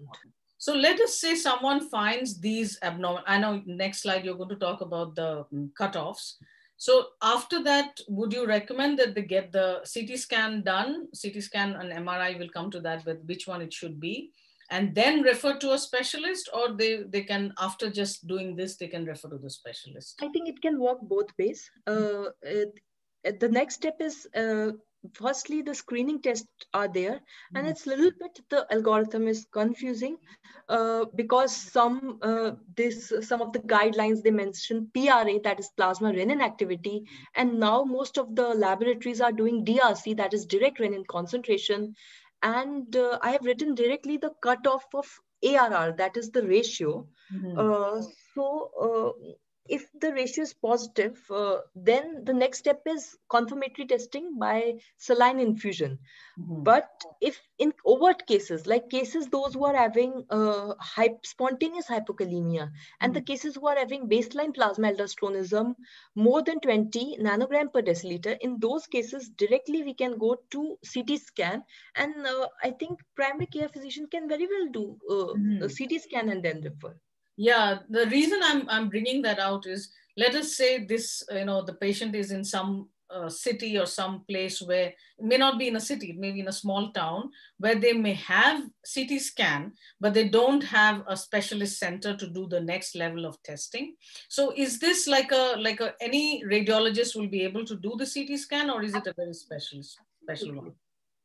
So let us say someone finds these abnormal, I know next slide you're going to talk about the cutoffs. So after that, would you recommend that they get the CT scan done? CT scan and MRI, will come to that, with which one it should be, and then refer to a specialist, or they can, after just doing this, they can refer to the specialist? I think it can work both ways. The next step is, firstly, the screening tests are there, and it's a little bit, the algorithm is confusing because some of the guidelines, they mention PRA, that is plasma renin activity, and now most of the laboratories are doing DRC, that is direct renin concentration. And I have written directly the cutoff of ARR, that is the ratio. if the ratio is positive, then the next step is confirmatory testing by saline infusion. But if in overt cases, like cases those who are having spontaneous hypokalemia, and the cases who are having baseline plasma aldosteronism more than 20 nanogram per deciliter, in those cases directly we can go to CT scan, and I think primary care physician can very well do a CT scan and then refer. Yeah, the reason I'm bringing that out is, let us say this, the patient is in some city or some place where it may not be in a city, it may be in a small town where they may have CT scan, but they don't have a specialist center to do the next level of testing. So is this like any radiologist will be able to do the CT scan, or is it a very special one?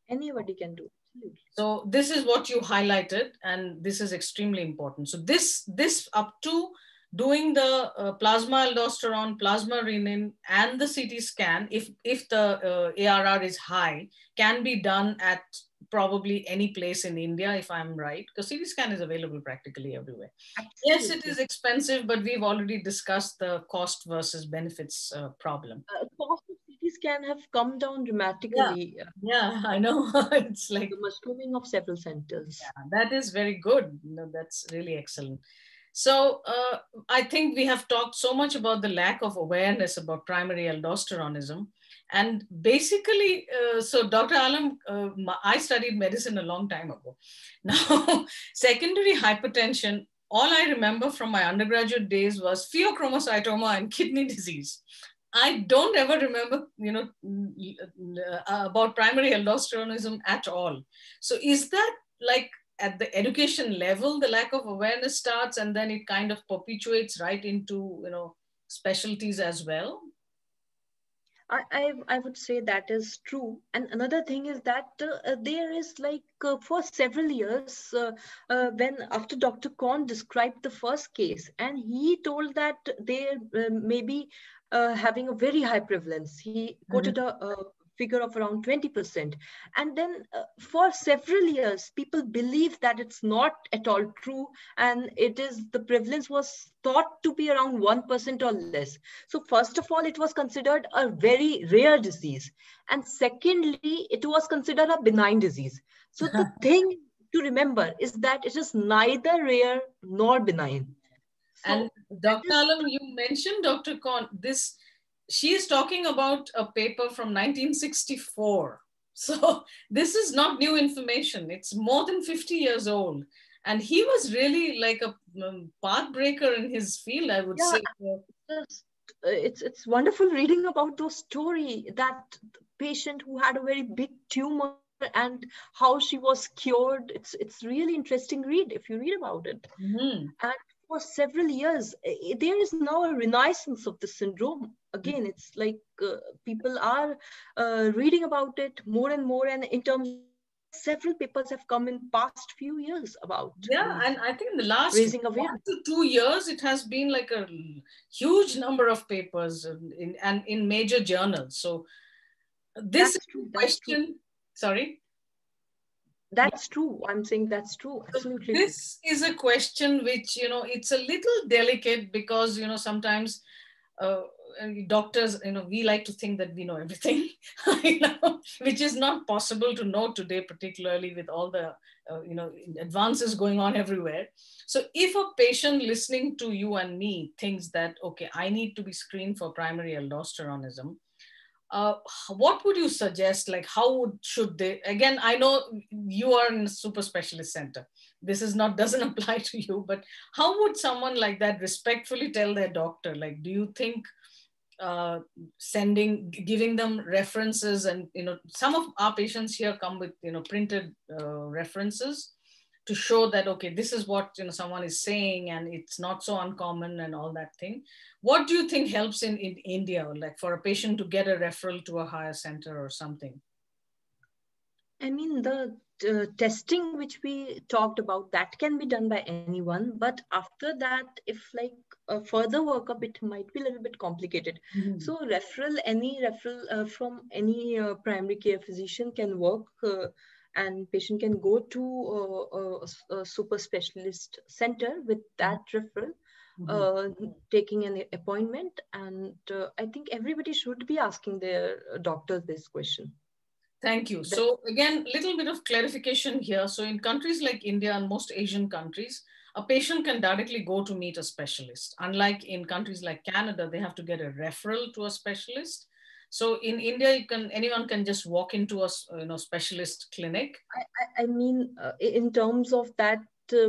Anybody can do. Absolutely. So this is what you highlighted, and this is extremely important. So this up to doing the plasma aldosterone, plasma renin, and the CT scan, if the ARR is high, can be done at probably any place in India, if I'm right, because CT scan is available practically everywhere. Absolutely. Yes, it is expensive, but we've already discussed the cost versus benefits problem. Cost of CT scan have come down dramatically. Yeah, I know. It's like the mushrooming of several centers. Yeah, that is very good. That's really excellent. So I think we have talked so much about the lack of awareness about primary aldosteronism. And basically, so Dr. Alam, I studied medicine a long time ago. Now, secondary hypertension, all I remember from my undergraduate days was pheochromocytoma and kidney disease. I don't ever remember, about primary aldosteronism at all. So is that like at the education level, the lack of awareness starts, and then it kind of perpetuates right into, specialties as well? I would say that is true. And another thing is that there is for several years, when after Dr. Korn described the first case, and he told that they may be having a very high prevalence. He quoted a figure of around 20%. And then for several years, people believe that it's not at all true. And the prevalence was thought to be around 1% or less. So first of all, it was considered a very rare disease. And secondly, it was considered a benign disease. So the thing to remember is that it is neither rare nor benign. So and Dr. Alam, you mentioned Dr. Korn, she is talking about a paper from 1964. So this is not new information. It's more than 50 years old. And he was really like a path breaker in his field, I would say. It's wonderful reading about those story, that patient who had a very big tumor and how she was cured. It's really interesting read if you read about it. And for several years, there is now a renaissance of the syndrome. Again, it's like people are reading about it more and more, and in terms of several papers have come in past few years about. Yeah, and I think in the last 1 to 2 years, it has been like a huge number of papers in major journals. So this is a question, sorry? That's true. I'm saying that's true. Absolutely. This is a question which, it's a little delicate because, sometimes doctors, we like to think that we know everything, which is not possible to know today, particularly with all the, advances going on everywhere. So if a patient listening to you and me thinks that, okay, I need to be screened for primary aldosteronism, what would you suggest? Like, should they, again, I know you are in a super specialist center. This doesn't apply to you, but how would someone like that respectfully tell their doctor? Like, do you think giving them references, and, some of our patients here come with, printed references to show that, okay, this is what, someone is saying, and it's not so uncommon and all that thing. What do you think helps in India, like for a patient to get a referral to a higher center or something? I mean, the testing which we talked about, that can be done by anyone. But after that, if like a further workup, it might be a little bit complicated. So any referral from any primary care physician can work, and patient can go to a super specialist center with that referral. taking an appointment. And I think everybody should be asking their doctors this question. Thank you. So again, little bit of clarification here. So in countries like India and most Asian countries, a patient can directly go to meet a specialist. Unlike in countries like Canada, they have to get a referral to a specialist. So in India, anyone can just walk into a specialist clinic. I mean, in terms of that,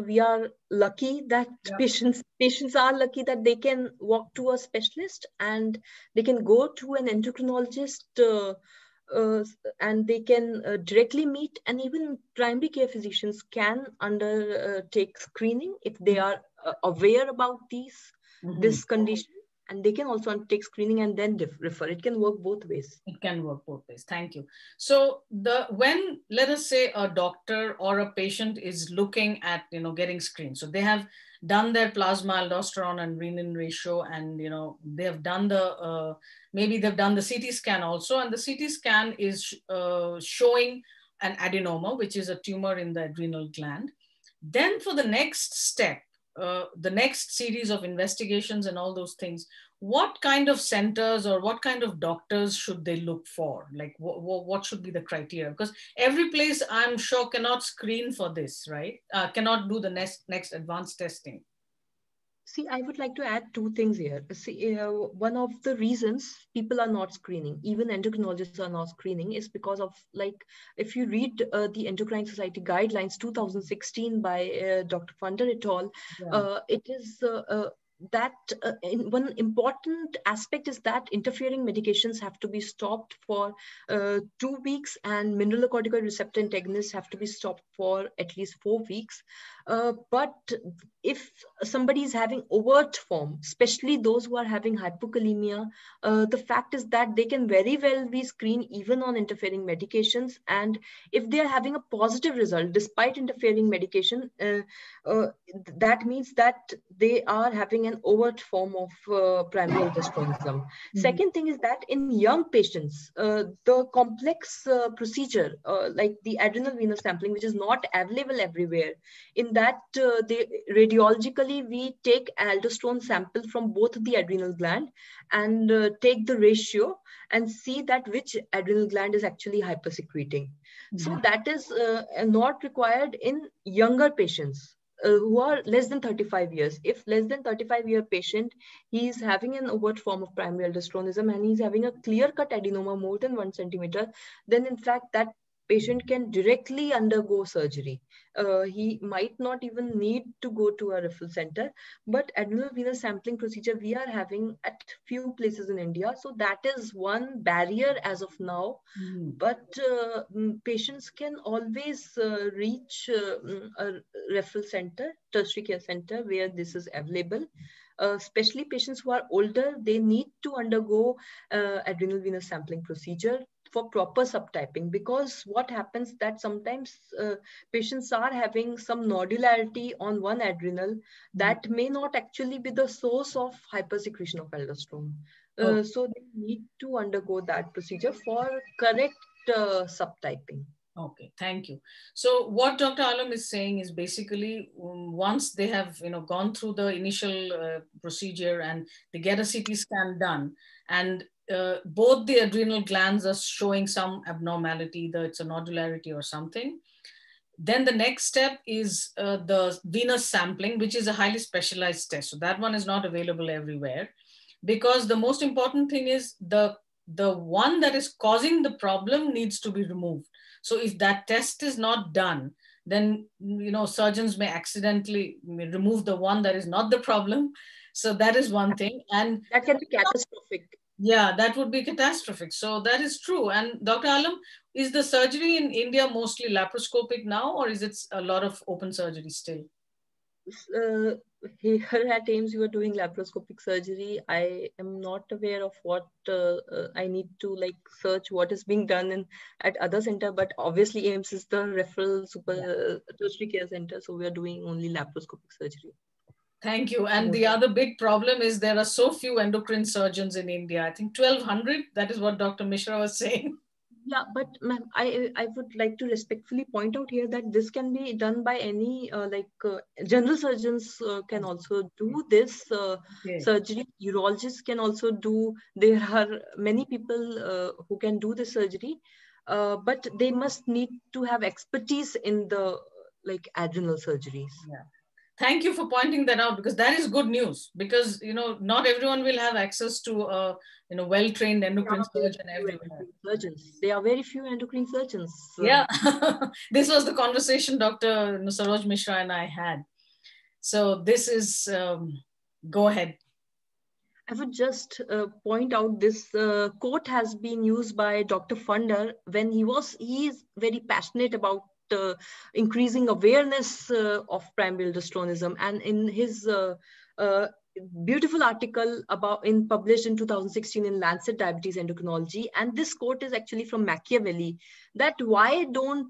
we are lucky that patients are lucky that they can walk to a specialist and they can go to an endocrinologist and they can directly meet, and even primary care physicians can undertake screening if they are aware about this condition. And they can also undertake screening and then refer. It can work both ways. It can work both ways. Thank you. So when, let us say, a doctor or a patient is looking at, getting screened. So they have done their plasma aldosterone and renin ratio, and, they have done maybe they've done the CT scan also. And the CT scan is showing an adenoma, which is a tumor in the adrenal gland. Then for the next step, the next series of investigations and all those things, what kind of centers or what kind of doctors should they look for? Like what should be the criteria? Because every place, I'm sure, cannot screen for this, right? Cannot do the next advanced testing. See, I would like to add two things here. See, one of the reasons people are not screening, even endocrinologists are not screening, is because of, like, if you read the Endocrine Society Guidelines 2016 by Dr. Funder et al., it is that one important aspect is that interfering medications have to be stopped for 2 weeks, and mineralocorticoid receptor antagonists have to be stopped for at least 4 weeks. But if somebody is having overt form, especially those who are having hypokalemia, the fact is that they can very well be screened even on interfering medications. And if they are having a positive result despite interfering medication, that means that they are having an overt form of primary aldosteronism. Second thing is that in young patients, the complex procedure, like the adrenal venous sampling, which is not available everywhere, in that radiologically we take aldosterone sample from both the adrenal gland and take the ratio and see that which adrenal gland is actually hypersecreting. So that is not required in younger patients who are less than 35 years. If less than 35-year patient, he is having an overt form of primary aldosteronism and he's having a clear-cut adenoma more than 1 centimeter, then in fact that patient can directly undergo surgery. He might not even need to go to a referral center, but adrenal venous sampling procedure we are having at few places in India. So that is one barrier as of now. But patients can always reach a referral center, tertiary care center where this is available. Especially patients who are older, they need to undergo adrenal venous sampling procedure for proper subtyping, because what happens that sometimes patients are having some nodularity on one adrenal that may not actually be the source of hypersecretion of aldosterone. So they need to undergo that procedure for correct subtyping. Okay, thank you. So what Dr. Alam is saying is basically once they have gone through the initial procedure and they get a CT scan done, and both the adrenal glands are showing some abnormality, either it's a nodularity or something, then the next step is the venous sampling, which is a highly specialized test. So that one is not available everywhere, because the most important thing is the one that is causing the problem needs to be removed. So if that test is not done, then surgeons may accidentally remove the one that is not the problem. So that is one thing, and that can be catastrophic. Yeah, that would be catastrophic. So that is true. And Dr. Alam, is the surgery in India mostly laparoscopic now, or is it a lot of open surgery still? Here at AIIMS, you are doing laparoscopic surgery. I am not aware of what I need to search what is being done at other center, but obviously AIIMS is the referral tertiary care center, so we are doing only laparoscopic surgery. Thank you. And the other big problem is there are so few endocrine surgeons in India. I think 1,200. That is what Dr. Mishra was saying. Yeah, but ma'am, I would like to respectfully point out here that this can be done by any general surgeons can also do this Okay. surgery. Urologists can also do. There are many people who can do this surgery, but they must need to have expertise in the like adrenal surgeries. Yeah. Thank you for pointing that out, because that is good news, because not everyone will have access to a well-trained There endocrine are very surgeon few everywhere. endocrine surgeons. There are very few endocrine surgeons. Yeah. This was the conversation Dr. Saroj Mishra and I had. So this is go ahead. I would just point out this quote has been used by Dr. Funder when he is very passionate about increasing awareness of primary aldosteronism, and in his uh, beautiful article published in 2016 in Lancet Diabetes Endocrinology, and this quote is actually from Machiavelli, that why don't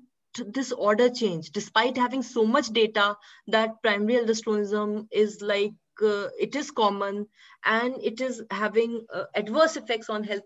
this order change despite having so much data that primary aldosteronism is like it is common and it is having adverse effects on health.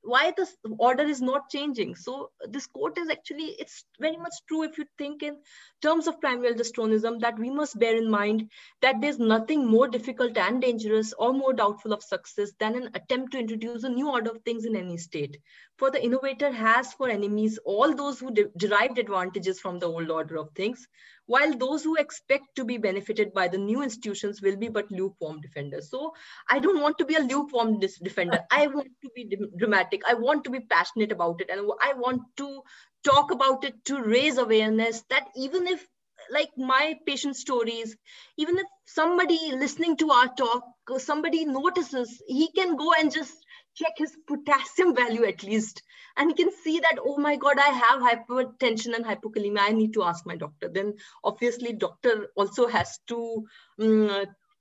Why this order is not changing? So this quote is actually, it's very much true if you think in terms of primary aldosteronism, that we must bear in mind that there's nothing more difficult and dangerous or more doubtful of success than an attempt to introduce a new order of things in any state. For the innovator has for enemies all those who derived advantages from the old order of things, while those who expect to be benefited by the new institutions will be but lukewarm defenders. So I don't want to be a lukewarm defender. I want to be dramatic. I want to be passionate about it. And I want to talk about it to raise awareness that even if, like my patient stories, even if somebody listening to our talk, somebody notices, he can go and just check his potassium value at least, and he can see that, oh my God, I have hypertension and hypokalemia, I need to ask my doctor. Then obviously doctor also has to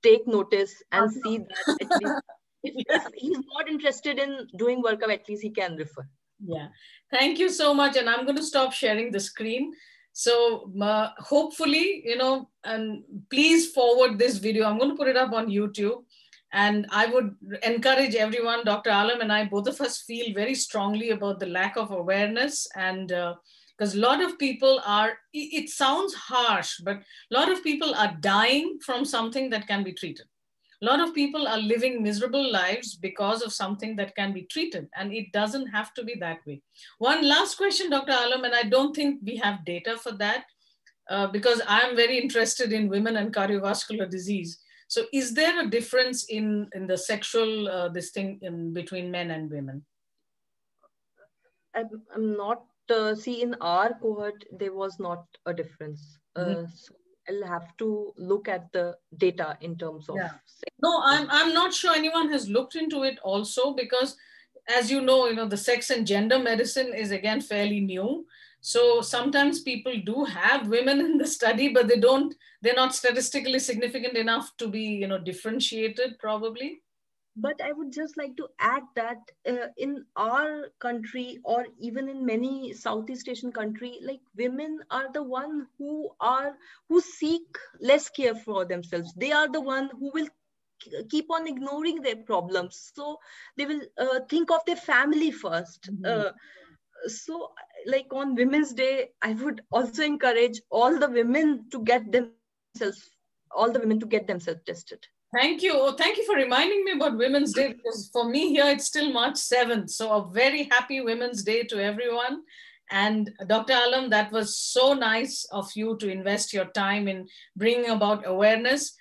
take notice and see that at least if he's not interested in doing workup, at least he can refer. Yeah, thank you so much. And I'm going to stop sharing the screen. So hopefully, and please forward this video. I'm going to put it up on YouTube. And I would encourage everyone, Dr. Alam and I, both of us feel very strongly about the lack of awareness. And because a lot of people are, it sounds harsh, but a lot of people are dying from something that can be treated. A lot of people are living miserable lives because of something that can be treated, and it doesn't have to be that way. One last question, Dr. Alam, and I don't think we have data for that because I'm very interested in women and cardiovascular disease. So is there a difference in the sexual this thing between men and women? I'm not, see, in our cohort, there was not a difference. So I'll have to look at the data in terms of. Yeah. No, I'm not sure anyone has looked into it also, because as you know, the sex and gender medicine is again fairly new. So sometimes people do have women in the study, but they're not statistically significant enough to be, differentiated probably. But I would just like to add that in our country, or even in many Southeast Asian country, like women are the one who seek less care for themselves. They are the one who will keep on ignoring their problems. So they will think of their family first. So like on Women's Day, I would also encourage all the women to get themselves tested. Thank you. Oh, thank you for reminding me about Women's Day, because for me here it's still March 7th. So a very happy Women's Day to everyone. And Dr. Alam, that was so nice of you to invest your time in bringing about awareness.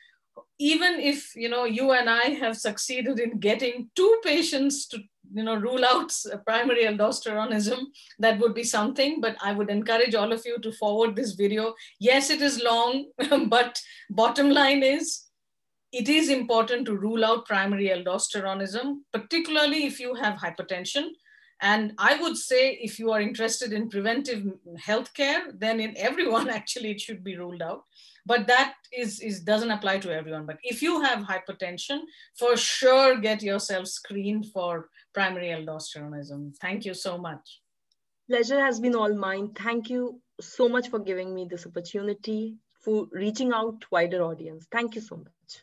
Even if, you and I have succeeded in getting 2 patients to, rule out primary aldosteronism, that would be something. But I would encourage all of you to forward this video. Yes, it is long, but bottom line is, it is important to rule out primary aldosteronism, particularly if you have hypertension. And I would say if you are interested in preventive healthcare, then in everyone, actually, it should be ruled out. But that doesn't apply to everyone. But if you have hypertension, for sure, get yourself screened for primary aldosteronism. Thank you so much. Pleasure has been all mine. Thank you so much for giving me this opportunity, for reaching out to wider audience. Thank you so much.